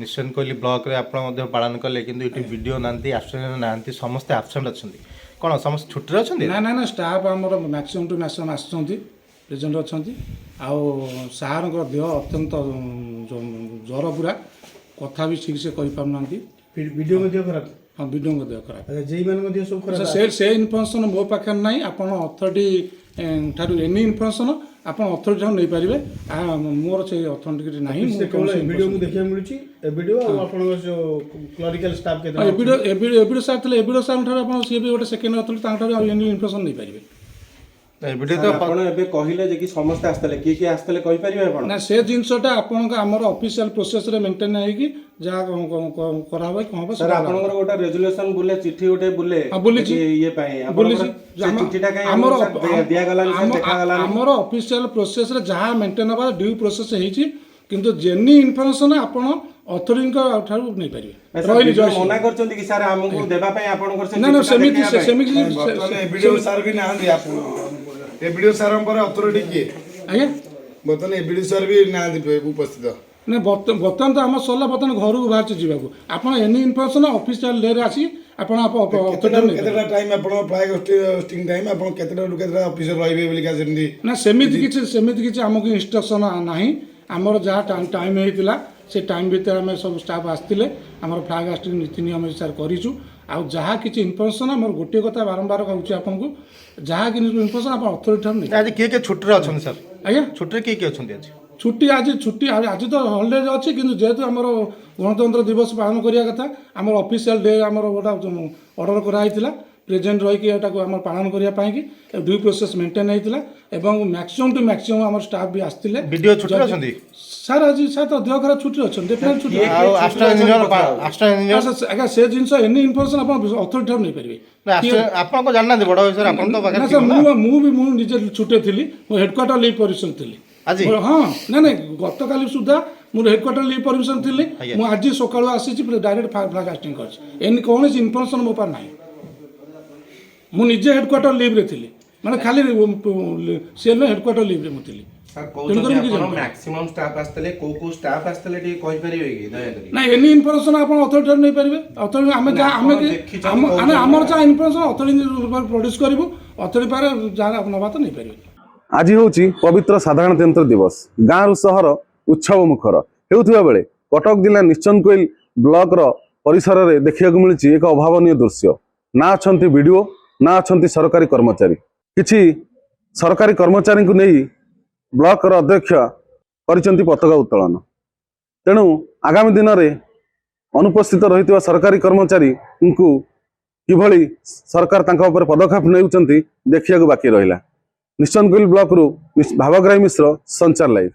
निश्चन Kohli block रे आपण पालन कले कि वीडियो ना आश्चर्य ना समस्ते आबसेंट अच्छा कौन समस्त छुट्टी अच्छे ना ना ना स्टाफ आमर मैक्सिमम टू मैक्सिमम आसुँच प्रेजेंट अच्छा सार देह अत्यंत ज्वर पूरा कथा भी ठीक से कही पारना वीडियो खराब हाँ वीडियो देह खराब जेई मान सब खराब से इनफर्मेशन मो पाखे ना आप अथॉरिटी ठार एनी इनफर्मेशन आप अथॉरिटी ठार नहीं पारे मोर से अथॉरिटी ना वीडियो देखा मिलूँ वीडियो जो क्लरिकल स्टाफ के एबीडो सार थे एबीडो सार ठार सी भी गोटे सेकेंड अथॉरिटी एनी इनफर्मेशन नहीं पारे कहले कि समस्त आसते किए आसते कहीपर ना से जिनसटा आमर ऑफिशियल प्रोसेस रे मेंटेन होगी जहाँ करा कौन सर आपनकर गोटे रेजुलेशन बुले चिट्ठी गोटे बुले ये पाए चिट्ठीटा काई दिया गला देखा गला आमर ऑफिशियल प्रोसेस रे जहाँ मेंटेन होबा ड्यू प्रोसेस हेची किंतु जेनी इनफॉरमेशन आपण अथॉरिटी ठारू नहीं पारिबे रहिली जो मना करचंदी कि सर हमकु देबा पई आपनकर से ना ना सेमिति वीडियो सर भी ना दी आप वीडियो सर पर अथॉरिटी किए आज्ञा बर्तमान वीडियो सर भी ना उपस्थित ना बर्तमान तो आम सरला बर्तमान घर को बाहर जावाक आप एनी इनफर्मेशन ऑफिशियल डे आसी केतेटा टाइम आपण फ्लाई होस्टिंग टाइम आपण केतेटा ऑफिसर रहिबे बोली का सेमदी ना सेमिति किछि हमकु इंस्ट्रक्शन नाही आमर जहाँ टाइम होता से टाइम भितर आम सब स्टाफ आसते आम फ्लाग हास्टिंग नीति नियम अनुसार करूँ आउ जहाँ किसी इनफर्मेशन आम गोटे कथा बारंबार कहूँ आपको जहाँ कि इनफर्मेशन आप अथॉरिटी आज किए किए छुट्टी अच्छा सर आज्ञा छुट्टी किए किए अच्छा आज छुट्टी आज तो हॉलीडे अच्छी कि जेहेतु आम गणतंत्र दिवस पालन करिया कथा आम ऑफिशियल डे आम गोटे ऑर्डर कराई प्रेजेंट रही आम पालन करने ड्यू प्रोसेस मेंटेन होता एवं मैक्सिमम टू मैक्सिमम आम स्टाफ भी आसते वीडियो छुट्टी अच्छा सार आज सार तो देह खराब छुट्टी अच्छा डेफिनेट छुट्टी आगे से जिन एनी इनफर्मेशन आप अथॉरिटी नहीं पारे आपको जानना बड़ विषय मुझे छुट्टी थी हेडक्वार्टर लीव परमिशन थी आज हाँ ना ना गत काली सुधा मुझे हेडक्वार्टर लीव परमिशन थी मुझे आज सकाल आसी डायरेक्ट फ्लाग हास्टिंग कर कौन इनफर्मेशन मो पार ना मुझे हेडक्वार्टर लीव रे थी माने खाली सेल हेडक्वार्टर लीव रे मुझे मैक्सिमम स्टाफ आसतले को स्टाफ आसतले ठी कहि परिबे कि दया करी ना एनी इनफॉरमेशन आपण अथॉरिटी नहीं पारिबे अथॉरिटी हमें हमर जा इनफॉरमेशन अथॉरिटी प्रोड्यूस करिवो अथॉरिटी पारे जा नबा तो नहीं पारिबे। आज होची पवित्र साधारणतंत्र दिवस गाँव सहर उत्सव मुखर हेउथिबा बेले कटक जिला निश्चन कोइल ब्लॉक रो परिसर रे देखिया मिलुची एक अभावनीय दृश्य ना अछंती वीडियो ना अछंती सरकारी कर्मचारी किछि सरकारी कर्मचारी को नहीं ब्लॉक अध्यक्ष करिसंती पताका उत्तोलन तेणु आगामी दिन में अनुपस्थित रही सरकारी कर्मचारी को किभली सरकार तांका ऊपर पदक्षेप नेउचंती देखिया बाकी रहिला। निश्चन कोइल ब्लॉक रु भावग्राही मिश्र संचार लाइव।